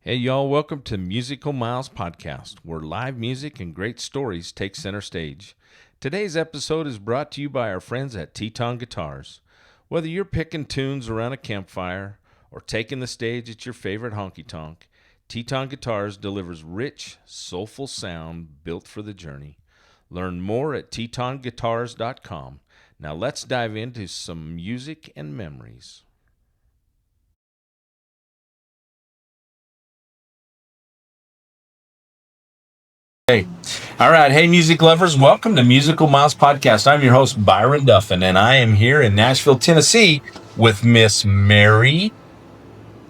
Hey, y'all, welcome to Musical Miles Podcast, where live music and great stories take center stage. Today's episode is brought to you by our friends at TETON Guitars. Whether you're picking tunes around a campfire or taking the stage at your favorite honky tonk, TETON Guitars delivers rich, soulful sound built for the journey. Learn more at tetonguitars.com. Now let's dive into some music and memories. Hey. All right. Hey, music lovers. Welcome to Musical Miles Podcast. I'm your host, Byron Duffin, and I am here in Nashville, Tennessee with Miss Mary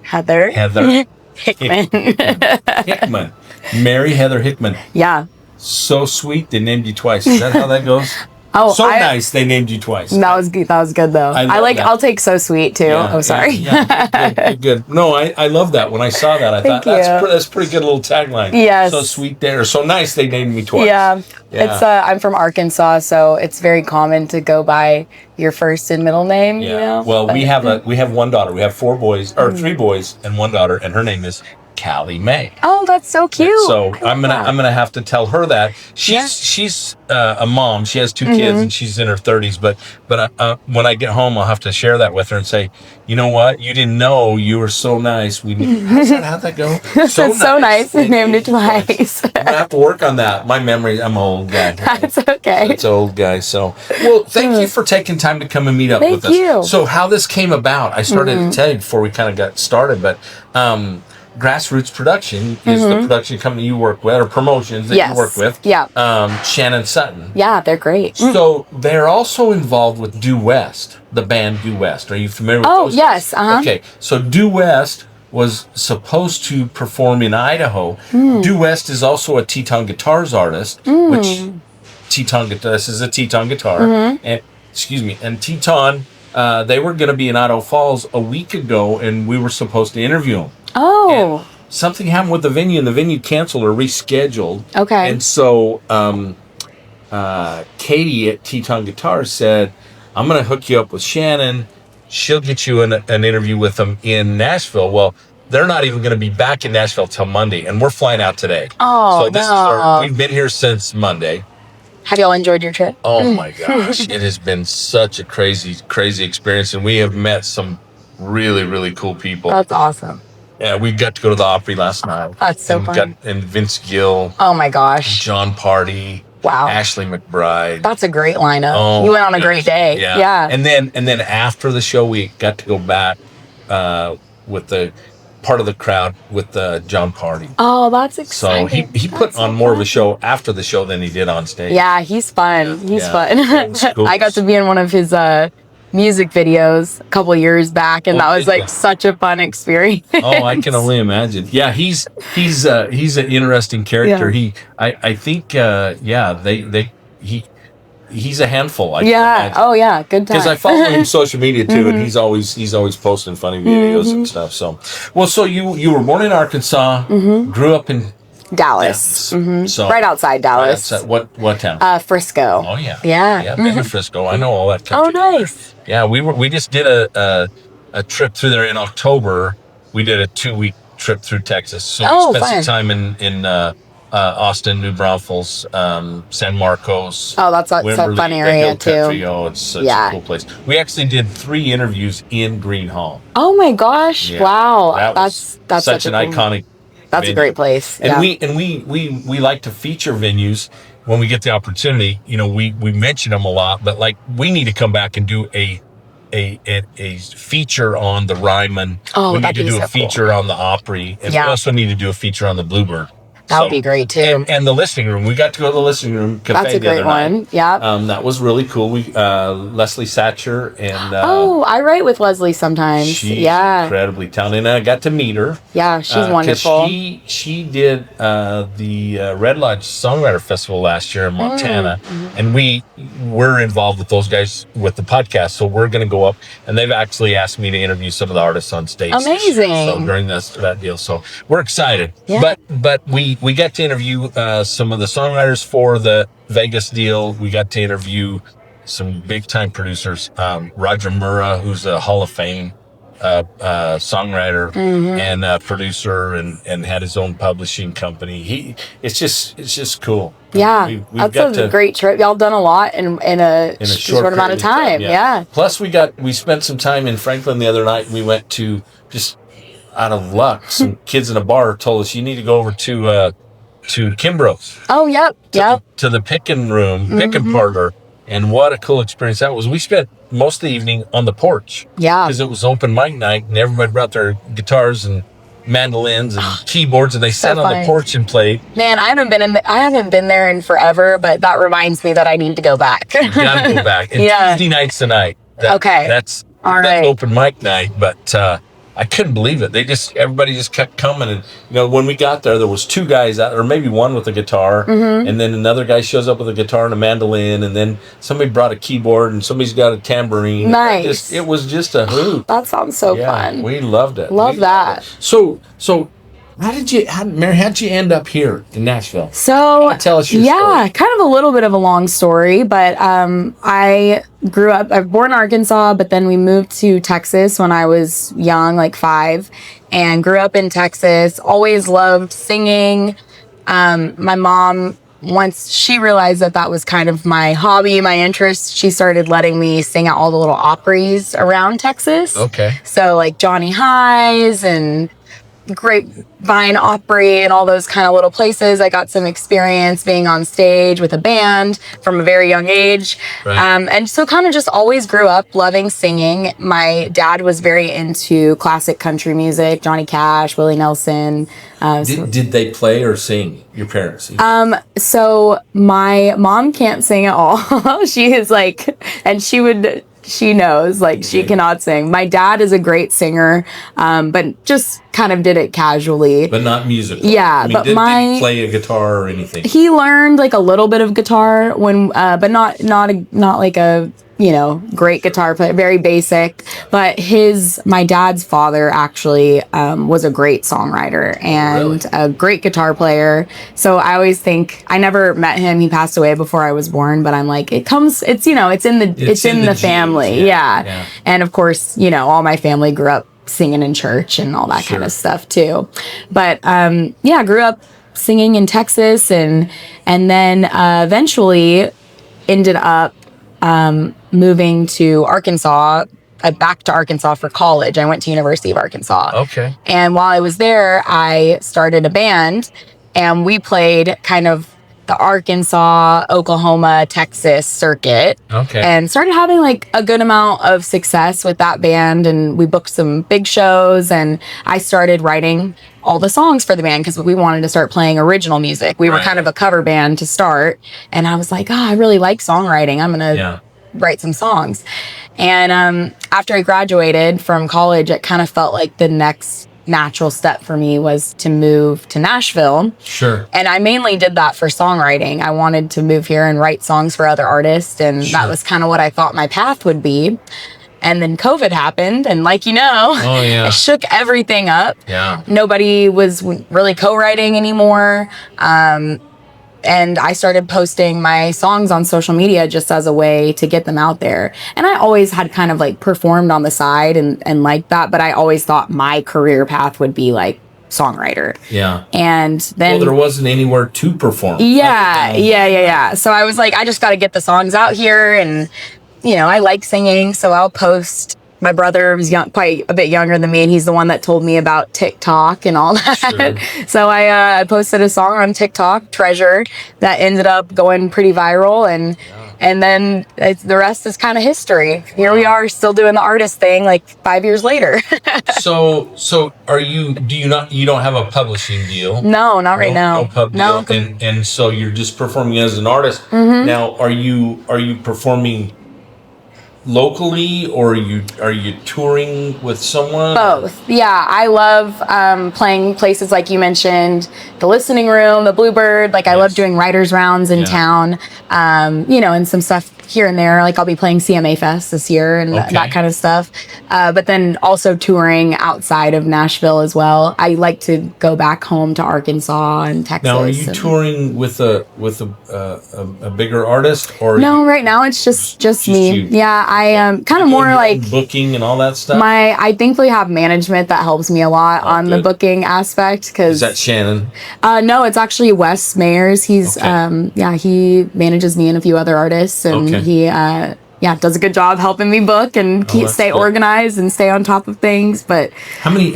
Heather Hickman. Hickman. Mary Heather Hickman. Yeah. So sweet, they named you twice. Is that how that goes? Nice, they named you twice. That was good. That was good, though. I'll take so sweet, too. Yeah, sorry. Yeah, good. No, I love that. When I saw that, I thought, that's pretty good little tagline. Yes. So sweet there. So nice, they named me twice. Yeah. It's I'm from Arkansas, so it's very common to go by your first and middle name, you know? Well, we have one daughter. We have three boys and one daughter, and her name is Callie May. Oh, that's so cute. So I'm gonna have to tell her that she's a mom. She has two kids and she's in her 30s. But when I get home, I'll have to share that with her and say, you know what? You didn't know you were so nice. How'd that go? So nice. You named it twice. I'm gonna have to work on that. My memory. I'm an old guy. That's okay. It's an old guy. So thank you for taking time to come and meet up with us. Thank you. So how this came about, I started to tell you before we kind of got started, but. Grassroots Production is the production company you work with, or promotions that you work with. Yeah. Shannon Sutton. Yeah, they're great. So they're also involved with Due West, the band Due West. Are you familiar with those? Oh, yes. Okay. So Due West was supposed to perform in Idaho. Due West is also a TETON Guitars artist, which this is a TETON guitar. And TETON, they were going to be in Idaho Falls a week ago, and we were supposed to interview them. Oh. And something happened with the venue, and the venue canceled or rescheduled. Okay. And so Katie at TETON Guitars said, I'm going to hook you up with Shannon. She'll get you an interview with them in Nashville. Well, they're not even going to be back in Nashville till Monday, and we're flying out today. Oh, so we've been here since Monday. Have y'all enjoyed your trip? Oh, my gosh. It has been such a crazy, crazy experience, and we have met some really, really cool people. That's awesome. Yeah, we got to go to the Opry last night. That's so fun. And Vince Gill. Oh, my gosh. John Party. Wow. Ashley McBride. That's a great lineup. Oh, you went on a great day. Yeah. And then after the show, we got to go back with the part of the crowd with John Party. Oh, that's exciting. So he put on more of a show after the show than he did on stage. Yeah, he's fun. He's fun. Cool. I got to be in one of his music videos a couple years back, and that was like such a fun experience. Oh, I can only imagine. Yeah, he's an interesting character. Yeah. I think he's a handful. Oh yeah, good time. Because I follow him on social media too, and he's always posting funny videos and stuff. So you were born in Arkansas, grew up in Dallas. So right outside Dallas. What town? Frisco. Oh yeah. Yeah. Been to Frisco. I know all that country. Oh, nice. Yeah, we just did a trip through there in October. We did a 2-week trip through Texas. So we spent some time in Austin, New Braunfels, San Marcos. Oh, that's a fun area too. Oh, it's such a cool place. We actually did 3 interviews in Green Hall. Oh my gosh! Yeah. Wow, that's such an iconic. That's venue. A great place. And we like to feature venues when we get the opportunity. You know, we mention them a lot, but like we need to come back and do a feature on the Ryman. Oh, we need to do a feature on the Opry, and we also need to do a feature on the Bluebird. That would be great too. And the listening room. We got to go to the listening room cafe. That's a great one. Yeah. That was really cool. We Leslie Satcher and I write with Leslie sometimes. She's incredibly talented. And I got to meet her. Yeah, she's wonderful. She did the Red Lodge Songwriter Festival last year in Montana, and we were involved with those guys with the podcast. So we're going to go up, and they've actually asked me to interview some of the artists on stage. Amazing. So during that deal, so we're excited. Yeah. But we got to interview some of the songwriters for the Vegas deal. We got to interview some big time producers. Roger Murrah, who's a Hall of Fame songwriter and producer, and had his own publishing company. It's just cool. Yeah, that's a great trip. Y'all done a lot in a short amount of time. Yeah. Plus, we spent some time in Franklin the other night. We went to, just out of luck, some kids in a bar told us you need to go over to Kimbrough's. Oh, yep. To the picking parlor. And what a cool experience that was. We spent most of the evening on the porch. Yeah. Because it was open mic night, and everybody brought their guitars and mandolins and keyboards, and they sat on the porch and played. Man, I haven't been there in forever, but that reminds me that I need to go back. You gotta go back. And Tuesday night's tonight. That's open mic night, but I couldn't believe it. Everybody just kept coming, and when we got there was two guys out, or maybe one with a guitar, and then another guy shows up with a guitar and a mandolin, and then somebody brought a keyboard, and somebody's got a tambourine. Nice. It was just a hoot. That sounds so fun. We loved it. Love that. So how'd you end up here in Nashville? So tell us your story. Kind of a little bit of a long story, but I was born in Arkansas, but then we moved to Texas when I was young, like 5, and grew up in Texas. Always loved singing. My mom, once she realized that was kind of my hobby, my interest, she started letting me sing at all the little Opries around Texas. Okay. So like Johnny High's and Grapevine Opry and all those kind of little places. I got some experience being on stage with a band from a very young age. Right. And so kind of just always grew up loving singing. My dad was very into classic country music, Johnny Cash, Willie Nelson. Did they play or sing, your parents? So my mom can't sing at all. She is she knows, she cannot sing. My dad is a great singer, but just kind of did it casually. But not musical. Yeah, did he play a guitar or anything? He learned a little bit of guitar but not like a great guitar player, very basic. But my dad's father actually was a great songwriter and a great guitar player. So I always think, I never met him. He passed away before I was born, but I'm like, it's in the family. Yeah. And of course, all my family grew up singing in church and all that kind of stuff too. But grew up singing in Texas and then eventually ended up moving to Arkansas, back to Arkansas for college. I went to University of Arkansas. Okay. And while I was there, I started a band, and we played kind of the Arkansas, Oklahoma, Texas circuit. Okay. And started having a good amount of success with that band, and we booked some big shows, and I started writing all the songs for the band because we wanted to start playing original music. We were kind of a cover band to start, and I was like, I really like songwriting. I'm going to write some songs. And after I graduated from college, it kind of felt like the next natural step for me was to move to Nashville. Sure. And I mainly did that for songwriting. I wanted to move here and write songs for other artists, and that was kind of what I thought my path would be. And then COVID happened, and it shook everything up. Yeah. Nobody was really co-writing anymore. And I started posting my songs on social media just as a way to get them out there. And I always had kind of performed on the side and like that, but I always thought my career path would be songwriter. Yeah. And then there wasn't anywhere to perform. Yeah. So I was like, I just got to get the songs out here, and I like singing, so I'll post. My brother was quite a bit younger than me, and he's the one that told me about TikTok and all that. Sure. So I posted a song on TikTok, Treasure, that ended up going pretty viral, and then the rest is kind of history. Here we are, still doing the artist thing 5 years later. So you don't have a publishing deal? No, not right now. No pub deal. And so you're just performing as an artist. Mm-hmm. Now, are you performing locally, or are you touring with someone? Both. Yeah, I love playing places like you mentioned, the Listening Room, the Bluebird. I love doing writers rounds in town, and some stuff here and there. Like I'll be playing CMA Fest this year and that kind of stuff. But then also touring outside of Nashville as well. I like to go back home to Arkansas and Texas. Now, are you touring with a bigger artist, or no? Right now it's just me. You. Yeah, I am kind of more like booking and all that stuff. I thankfully have management that helps me a lot on the booking aspect. Cause is that Shannon? No, it's actually Wes Mayers. He's he manages me and a few other artists, and he does a good job helping me book and stay organized and stay on top of things. But how many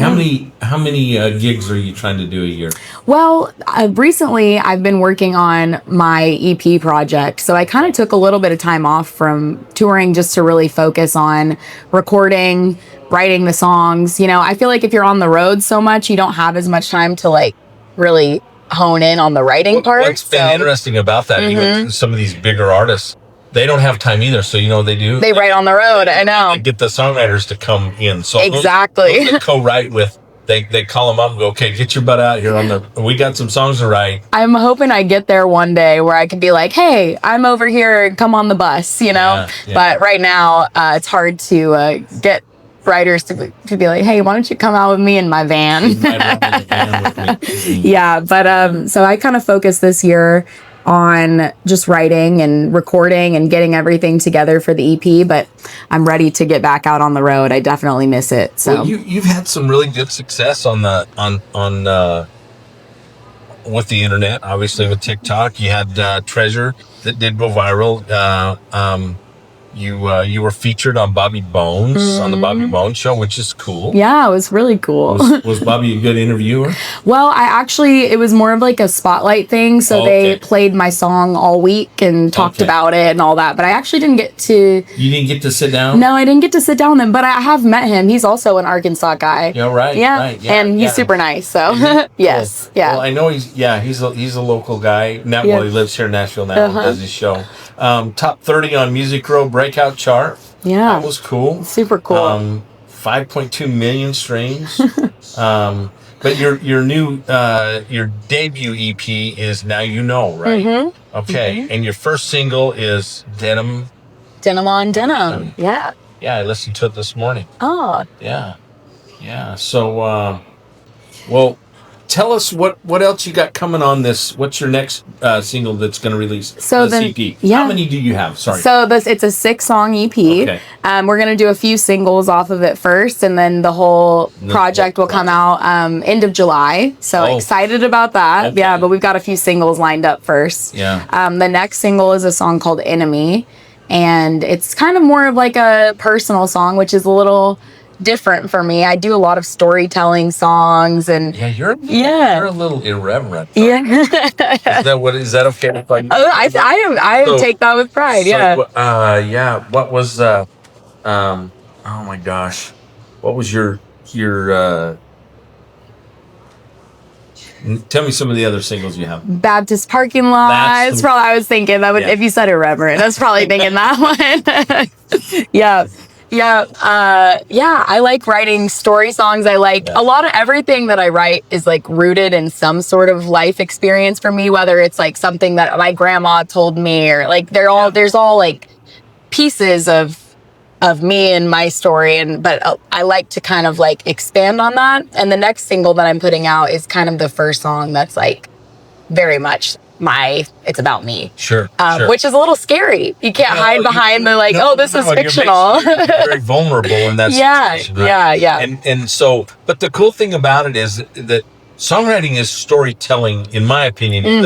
gigs are you trying to do a year? Well, recently I've been working on my EP project, so I kind of took a little bit of time off from touring just to really focus on recording, writing the songs. You know, I feel like if you're on the road so much, you don't have as much time to like really hone in on the writing part. What's been interesting about that, even some of these bigger artists, they don't have time either. So you know what they do? They write on the road. I know. They get the songwriters to come in. So exactly. Those that co-write with, they call them up and go, okay, get your butt out here we got some songs to write. I'm hoping I get there one day where I can be like, hey, I'm over here, come on the bus, you know? Yeah. But right now, it's hard to get writers to be like, hey, why don't you come out with me in my van? Yeah, but so I kind of focused this year on just writing and recording and getting everything together for the EP, but I'm ready to get back out on the road. I definitely miss it. So well, you've had some really good success on with the internet, obviously with TikTok. You had Treasure that did go viral. You were featured on Bobby Bones, on the Bobby Bones show, which is cool. Yeah, it was really cool. Was Bobby a good interviewer? Well, it was more of like a spotlight thing. So they played my song all week and talked about it and all that. But I actually didn't get to... You didn't get to sit down? No, I didn't get to sit down with him. But I have met him. He's also an Arkansas guy. Yeah, right. Yeah, right, yeah and he's super nice. So, yes. Cool. Yeah. Well, I know he's a local guy. Now, well, he lives here in Nashville now and does his show. Top 30 on Music Row breakout chart. Yeah, that was cool. Super cool. 5.2 million streams. But your new your debut EP is Now You Know, right? Mm-hmm. Okay, and your first single is Denim on Denim. Yeah. Yeah, I listened to it this morning. Oh. Yeah. So, well, tell us what else you got coming on this. What's your next single that's going to release? So the EP. Yeah. How many do you have? Sorry. So it's a 6-song EP. Okay. We're going to do a few singles off of it first, and then the whole project will come out end of July. So excited about that. Okay. Yeah, but we've got a few singles lined up first. Yeah. The next single is a song called Enemy, and it's kind of more of like a personal song, which is a little different for me. I do a lot of storytelling songs, and you're a little irreverent. Yeah. Is that okay if I? I take that with pride. So, what was oh my gosh, what was your tell me some of the other singles you have. Baptist Parking Lot. That's probably, I was thinking that would, if you said irreverent, I was probably thinking that one. Yeah. I like writing story songs. I like a lot of everything that I write is like rooted in some sort of life experience for me, whether it's like something that my grandma told me, or like there's all like pieces of me and my story, but I like to kind of like expand on that. And the next single that I'm putting out is kind of the first song that's like very much it's about me. Sure. Which is a little scary. You can't hide behind this is fictional. You're very vulnerable in that situation. Right? Yeah. And so, but the cool thing about it is that songwriting is storytelling, in my opinion, in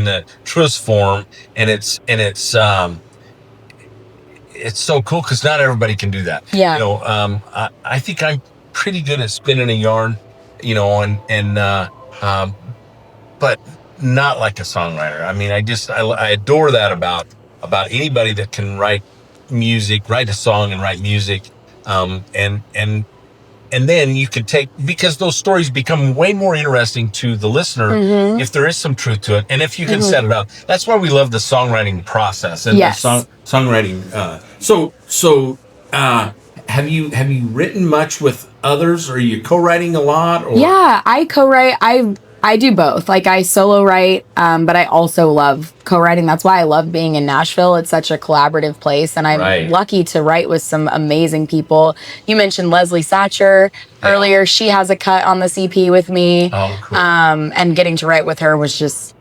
the truest form, and it's so cool because not everybody can do that. Yeah. You know, I think I'm pretty good at spinning a yarn, you know, and but not like a songwriter. I mean, I adore that about anybody that can write a song and write music, and then you can because those stories become way more interesting to the listener if there is some truth to it, and if you can set it up. That's why we love the songwriting process and the songwriting. So have you written much with others? Or are you co-writing a lot? Or? Yeah, I co-write. I do both. Like I solo write, but I also love co-writing. That's why I love being in Nashville. It's such a collaborative place, and I'm lucky to write with some amazing people. You mentioned Leslie Satcher earlier. She has a cut on this EP with me. Oh, cool. And getting to write with her was just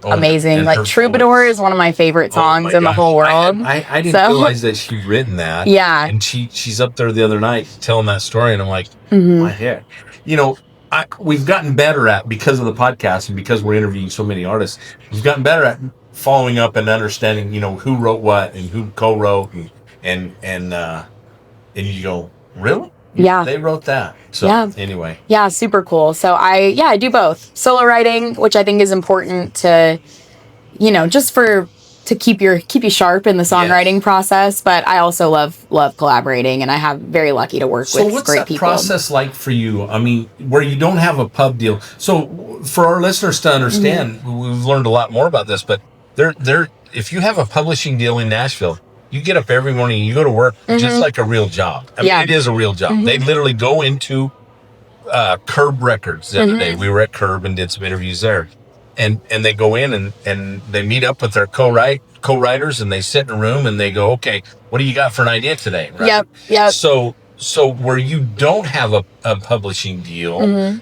amazing. And like Troubadour is one of my favorite songs in the whole world. I didn't realize that she'd written that. Yeah. And she's up there the other night telling that story, and I'm like, my heck. You know, we've gotten better at, because of the podcast and because we're interviewing so many artists, we've gotten better at following up and understanding, you know, who wrote what and who co-wrote, and you go, really? Yeah. They wrote that. So anyway. Yeah, super cool. So I do both. Solo writing, which I think is important to, you know, just to keep you sharp in the songwriting process, but I also love collaborating, and I have very lucky to work with great people. So what's that process like for you? I mean, where you don't have a pub deal. So for our listeners to understand, we've learned a lot more about this, but if you have a publishing deal in Nashville, you get up every morning and you go to work just like a real job. I mean, it is a real job. They literally go into Curb Records the other day. We were at Curb and did some interviews there. And they go in and they meet up with their co-writers, and they sit in a room and they go, okay, what do you got for an idea today? Right? Yep. So where you don't have a publishing deal,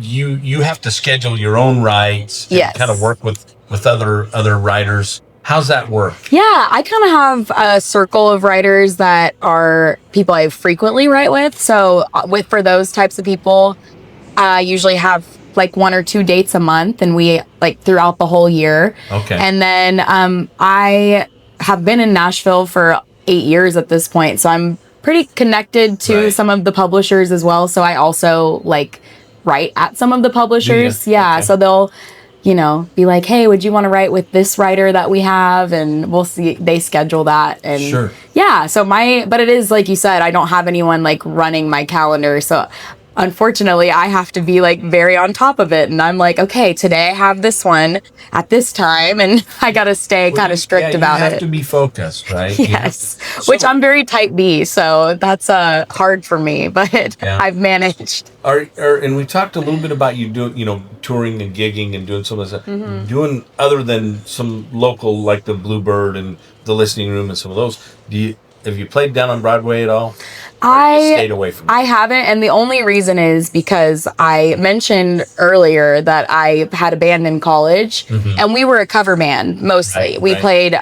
you have to schedule your own rights and kind of work with other writers. How's that work? Yeah, I kind of have a circle of writers that are people I frequently write with. So for those types of people, I usually have like 1 or 2 dates a month, and we like throughout the whole year. Okay. And then I have been in Nashville for 8 years at this point, so I'm pretty connected to some of the publishers as well. So I also like write at some of the publishers. Yeah. Okay. So they'll, you know, be like, hey, would you want to write with this writer that we have? And we'll see, they schedule that. And yeah, so but it is like you said, I don't have anyone like running my calendar. So unfortunately, I have to be like very on top of it. And I'm like, okay, today I have this one at this time, and I got to stay kind of strict about it. You have to be focused, right? Yes. Which I'm very type B. So that's hard for me, but I've managed. And we talked a little bit about you doing, you know, touring and gigging and doing some of that stuff. Doing other than some local, like the Bluebird and the Listening Room and some of those. Have you played down on Broadway at all? I stayed away from it. I haven't, and the only reason is because I mentioned earlier that I had a band in college, and we were a cover band mostly. We played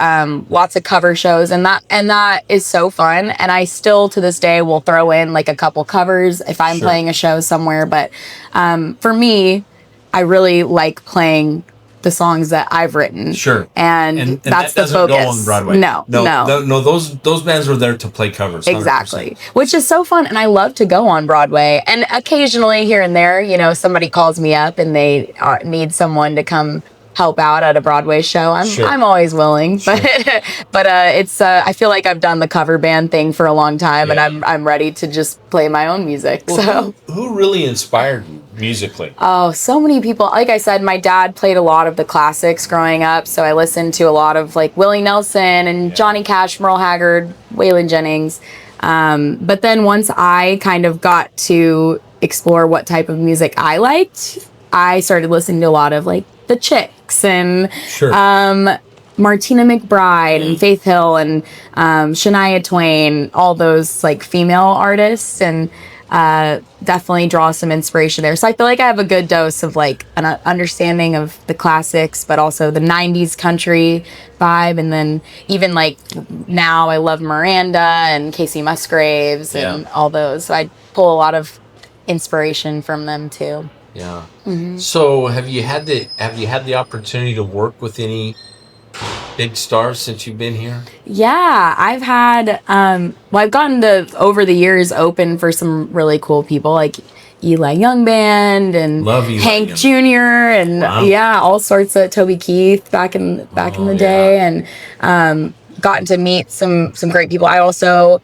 lots of cover shows, and that is so fun. And I still to this day will throw in like a couple covers if I'm playing a show somewhere. But for me, I really like playing the songs that I've written. And that's that the focus. Go on Broadway. No. Those bands are there to play covers. 100%. Exactly. Which is so fun, and I love to go on Broadway. And occasionally here and there, you know, somebody calls me up and they need someone to come help out at a Broadway show. I'm always willing, but it's I feel like I've done the cover band thing for a long time, and I'm ready to just play my own music. Well, so who really inspired you musically? Oh, so many people. Like I said, my dad played a lot of the classics growing up, so I listened to a lot of like Willie Nelson and Johnny Cash, Merle Haggard, Waylon Jennings. But then once I kind of got to explore what type of music I liked, I started listening to a lot of like the Chicks and Martina McBride and Faith Hill and Shania Twain, all those like female artists, and definitely draw some inspiration there. So I feel like I have a good dose of like an understanding of the classics, but also the 90s country vibe. And then even like now I love Miranda and Casey Musgraves and all those. So I pull a lot of inspiration from them too. Yeah. So have you had the opportunity to work with any big stars since you've been here? Yeah, I've had I've gotten to over the years open for some really cool people like Eli Young Band and Hank Jr. and all sorts of Toby Keith back in the day, and gotten to meet some great people. I also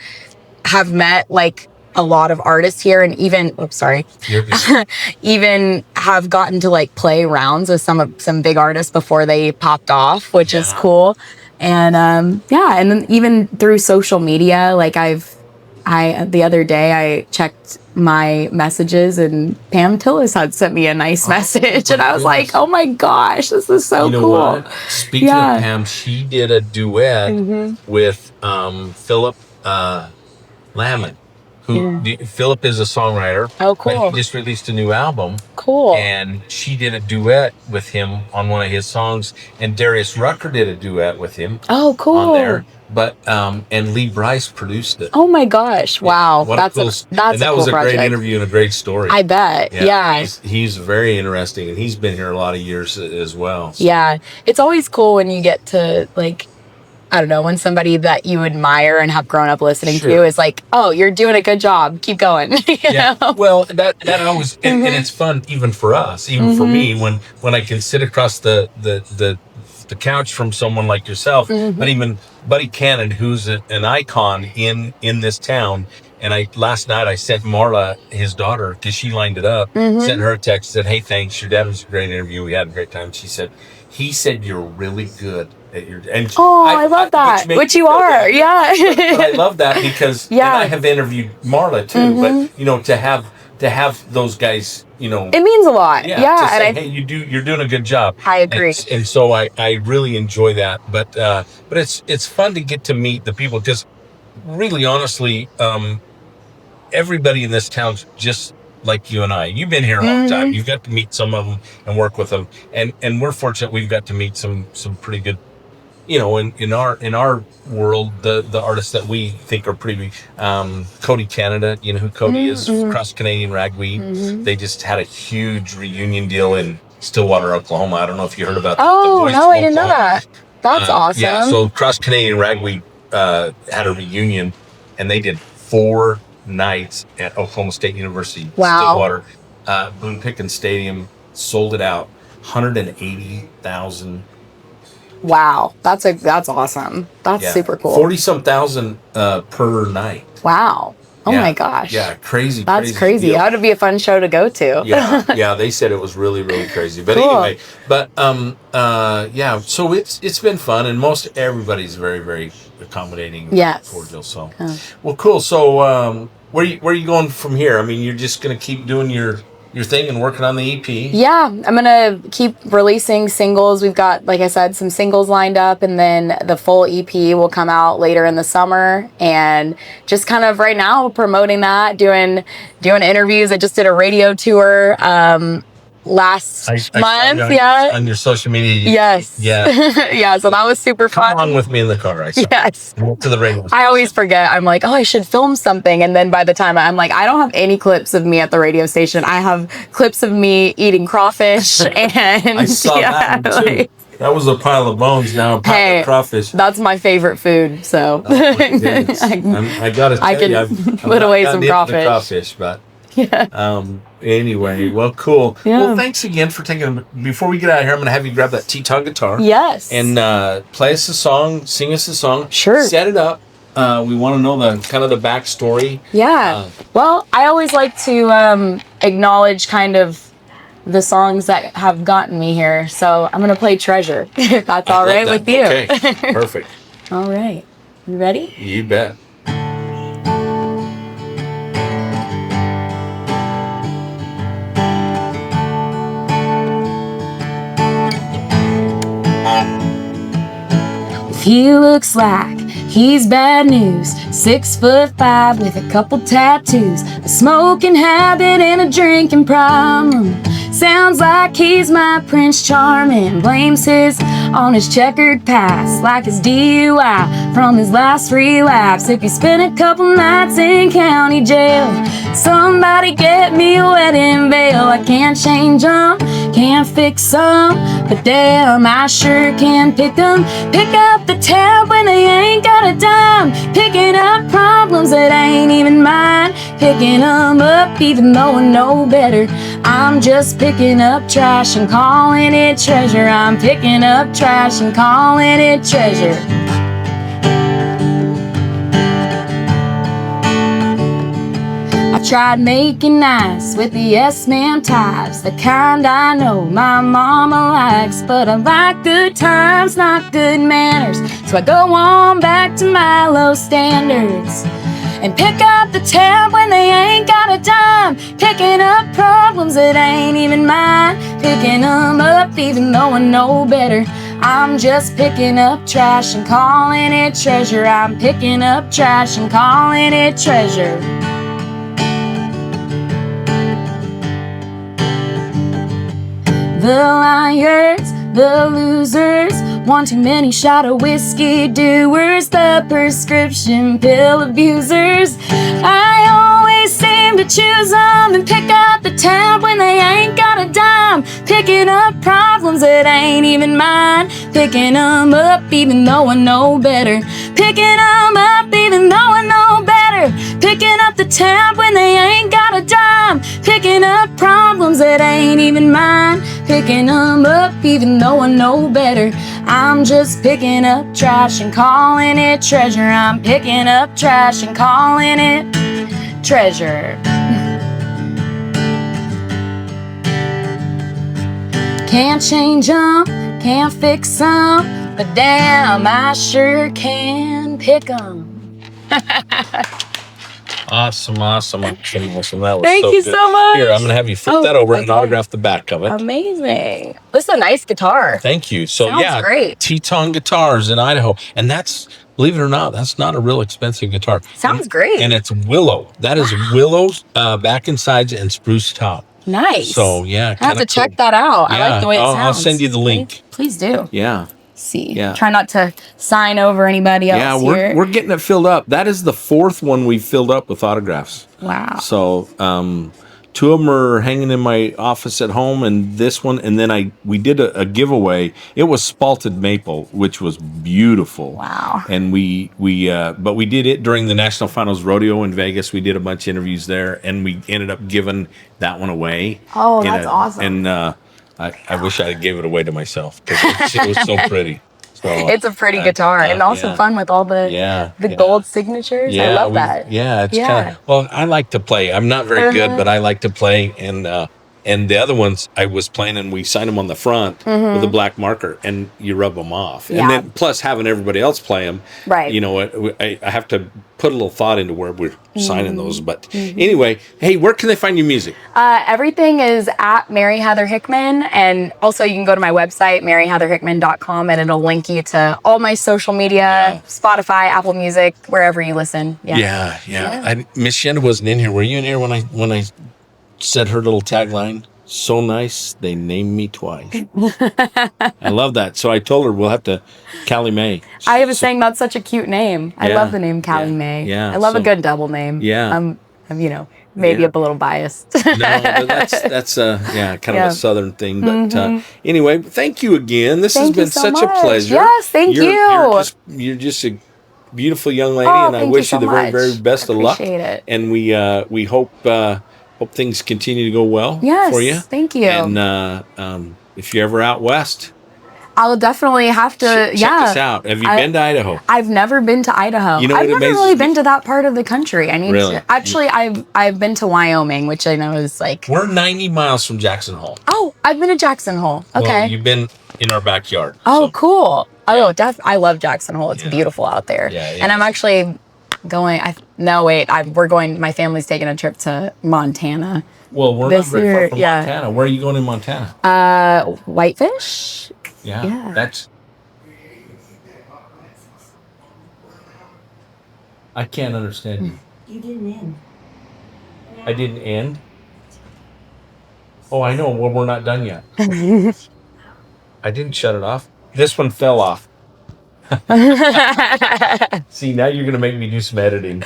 have met like a lot of artists here, and even even have gotten to like play rounds with some big artists before they popped off, which is cool. And and then even through social media, like I've the other day I checked my messages and Pam Tillis had sent me a nice message, and I was like, oh my gosh, this is so cool. What? Speaking of Pam, she did a duet with Philip Lamont. Philip is a songwriter. Oh, cool. But he just released a new album. Cool. And she did a duet with him on one of his songs, and Darius Rucker did a duet with him. Oh, cool. On there. But and Lee Bryce produced it. Oh my gosh! Wow, that was a great interview and a great story. I bet. Yeah. He's very interesting, and he's been here a lot of years as well. So. Yeah, it's always cool when you get to like, I don't know, when somebody that you admire and have grown up listening to is like, oh, you're doing a good job, keep going. you know? Well, that always and it's fun even for us, even for me when I can sit across the couch from someone like yourself, but even Buddy Cannon, who's an icon in this town. And last night I sent Marla, his daughter, because she lined it up, sent her a text, said, hey, thanks, your dad was a great interview, we had a great time. He said you're really good at your, and I love that, which you are. Yeah. But I love that because and I have interviewed Marla too, but to have those guys, it means a lot. To say, hey, you're doing a good job. I agree. And so I really enjoy that. But it's fun to get to meet the people, because really, honestly, everybody in this town's just like you and I. You've been here a long time. You've got to meet some of them and work with them. And we're fortunate we've got to meet some pretty good, in our world, the artists that we think are pretty big. Cody Canada, you know who Cody is, Cross Canadian Ragweed. They just had a huge reunion deal in Stillwater, Oklahoma. I don't know if you heard about that. Oh, no, I didn't know that. That's awesome. Yeah, so Cross Canadian Ragweed had a reunion, and they did 4 nights at Oklahoma State University, Stillwater. Boone Pickens Stadium sold it out, 180,000. Wow, that's awesome. That's super cool. 40-some thousand per night. Wow. Oh my gosh. Yeah, crazy. That's crazy. That would be a fun show to go to. Yeah, they said it was really, really crazy. But anyway, so it's been fun, and most everybody's very, very accommodating, cordial. So, well, cool. So, where you going from here? I mean, you're just gonna keep doing your thing and working on the EP. Yeah, I'm gonna keep releasing singles. We've got, like I said, some singles lined up, and then the full EP will come out later in the summer. And just kind of right now promoting that, doing interviews. I just did a radio tour last month. On your social media. Yes. Yeah. Yeah. So that was super fun. Come along with me in the car. Yes. To the radio. I always forget. I'm like, oh, I should film something. And then by the time I'm like, I don't have any clips of me at the radio station. I have clips of me eating crawfish. And I saw that one too. That was a pile of bones, now a pile of crawfish. That's my favorite food. So I gotta tell you, I've put away some crawfish, but anyway, well, cool. Yeah. Well, thanks again for taking. Before we get out of here, I'm gonna have you grab that TETON guitar. Yes. And play us a song, sing us a song. Sure. Set it up. We want to know the kind of the backstory. Yeah. Well, I always like to acknowledge kind of the songs that have gotten me here. So I'm gonna play Treasure, if that's all right with you. Okay. Perfect. All right. You ready? You bet. He looks like he's bad news. 6'5" with a couple tattoos, a smoking habit and a drinking problem. Sounds like he's my Prince Charming. Blames his on his checkered past, like his DUI from his last relapse. If he spent a couple nights in county jail, somebody get me a wedding veil. I can't change them, can't fix them, but damn, I sure can pick them. Pick up the tab when they ain't got a dime. Picking up problems that ain't even mine. Picking them up even though I know better. I'm just picking up trash and calling it treasure. I'm picking up trash and calling it treasure. I tried making nice with the yes-ma'am types, the kind I know my mama likes. But I like good times, not good manners, so I go on back to my low standards. and pick up the tab when they ain't got a dime. Picking up problems that ain't even mine. Picking them up even though I know better. I'm just picking up trash and calling it treasure. I'm picking up trash and calling it treasure. The liars, the losers, one too many shot of whiskey doers, the prescription pill abusers. I always seem to choose them and pick up the tab when they ain't got a dime. Picking up problems that ain't even mine. Picking them up even though I know better. Picking them up even though I know better. Picking up the tab when they ain't got a dime. Picking up problems that ain't even mine. Picking them up even though I know better. I'm just picking up trash and calling it treasure. I'm picking up trash and calling it treasure. Can't change them, can't fix them, but damn, I sure can pick them. Awesome. That was Thank you good. so much. Here, I'm going to have you flip that over and autograph the back of it. Amazing. This is a nice guitar. Thank you. So Sounds great. TETON guitars in Idaho. And that's, believe it or not, that's not a real expensive guitar. Sounds great. And it's willow. That is willows, back and sides and spruce top. Nice. So, yeah. I have to check that out. Yeah. I like the way it sounds. I'll send you the link. Please do. Yeah. See. Yeah. Try not to sign over anybody else. Yeah, here. we're getting it filled up. That is the fourth one we filled up with autographs. Wow. So, two of them are hanging in my office at home, and this one, and then we did a giveaway. It was spalted maple, which was beautiful. Wow. And but we did it during the National Finals Rodeo in Vegas. We did a bunch of interviews there, and we ended up giving that one away. Oh, that's awesome. And I wish I had gave it away to myself because it was so pretty. So, it's a pretty guitar and also fun with all the gold signatures. I love that. Yeah, it's kind of, well, I like to play. I'm not very good, but I like to play. And the other ones I was playing, and we signed them on the front with a black marker, and you rub them off. Yeah. And then plus having everybody else play them, right? You know, I have to put a little thought into where we're signing those. But anyway, hey, where can they find your music? Everything is at Mary Heather Hickman, and also you can go to my website, maryheatherhickman.com, and it'll link you to all my social media, Spotify, Apple Music, wherever you listen. Yeah. Miss Shenda wasn't in here. Were you in here when I said her little tagline? So nice, they named me twice. I love that. So I told her we'll have to Callie Mae. I was saying that's such a cute name. I love the name Callie Mae. Yeah. I love a good double name. Yeah. I'm maybe a little biased. No, but that's kind of a Southern thing. But anyway, thank you again. This has been such a pleasure. Yes, thank you. You're just a beautiful young lady, Oh, and I thank wish you you so the very, much. very best of luck. Appreciate it. And we hope things continue to go well Yes, for you. thank you. And if you're ever out west, I'll definitely have to. check us out. Have you been to Idaho? I've never been to Idaho. You know I've what never really been to that part of the country. I need to. Actually, I've been to Wyoming, which I know is like. We're 90 miles from Jackson Hole. Oh, I've been to Jackson Hole. Okay. Well, you've been in our backyard. Oh, cool. Oh, I love Jackson Hole. It's beautiful out there. Yeah, and I'm actually going. We're going. My family's taking a trip to Montana. Well, we're not very far from Montana. Where are you going in Montana? Whitefish. Yeah. That's. I can't understand you. You didn't end. I didn't end? Oh, I know. Well, we're not done yet. I didn't shut it off. This one fell off. See, now you're going to make me do some editing.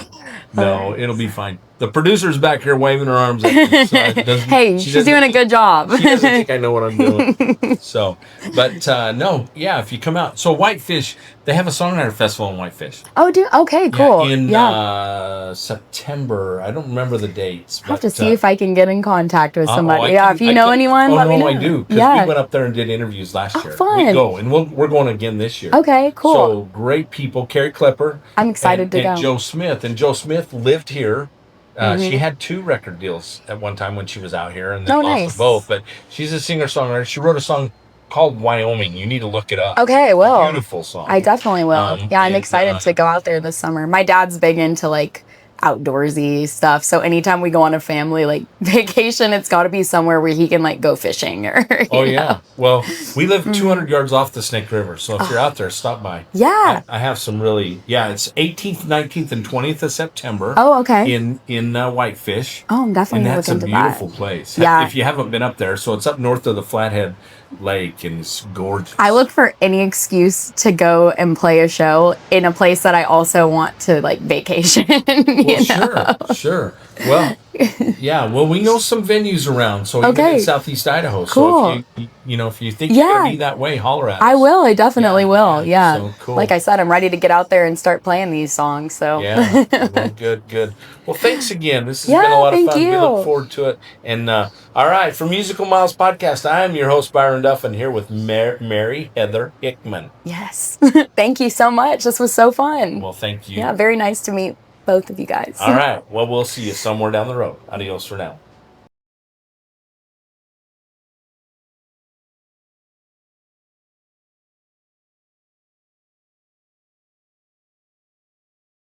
No, it'll be fine. The producer's back here waving her arms at me. So hey, she's doing a good job. She doesn't think I know what I'm doing. So, but no, if you come out. So Whitefish, they have a songwriter festival in Whitefish. Oh, okay, cool. In September. I don't remember the dates. I'll have to see if I can get in contact with somebody. If you know anyone, let me know. I do. Because we went up there and did interviews last year. Fun. We go, and we're going again this year. Okay, cool. So great people. Carrie Klepper. I'm excited to go. And Joe Smith. And Joe Smith lived here. She had 2 record deals at one time when she was out here, and then lost them both. But she's a singer-songwriter. She wrote a song called Wyoming. You need to look it up. Okay, will. Beautiful song. I definitely will. I'm excited to go out there this summer. My dad's big into like outdoorsy stuff. So anytime we go on a family like vacation, it's got to be somewhere where he can like go fishing or. Oh yeah. Well, we live 200 yards off the Snake River, so if you're out there, stop by. Yeah. I have some really. Yeah, it's 18th, 19th, and 20th of September. Oh, okay. In Whitefish. Oh, I'm definitely and that's looking a into beautiful place. Yeah. If you haven't been up there, so it's up north of the Flathead Lake, and it's gorgeous. I look for any excuse to go and play a show in a place that I also want to like vacation. Sure. Well, yeah. Well, we know some venues around, so even in Southeast Idaho. Cool. So if you think you're gonna be that way, holler at us. I will. I definitely will. Yeah. So cool. Like I said, I'm ready to get out there and start playing these songs. So. Yeah. Well, good. Well, thanks again. This has been a lot of fun. We look forward to it. And all right, for Musical Miles Podcast, I am your host Byron Duffin here with Mary Heather Hickman. Yes. Thank you so much. This was so fun. Well, thank you. Yeah. Very nice to meet both of you guys. All right. Well, we'll see you somewhere down the road. Adios for now.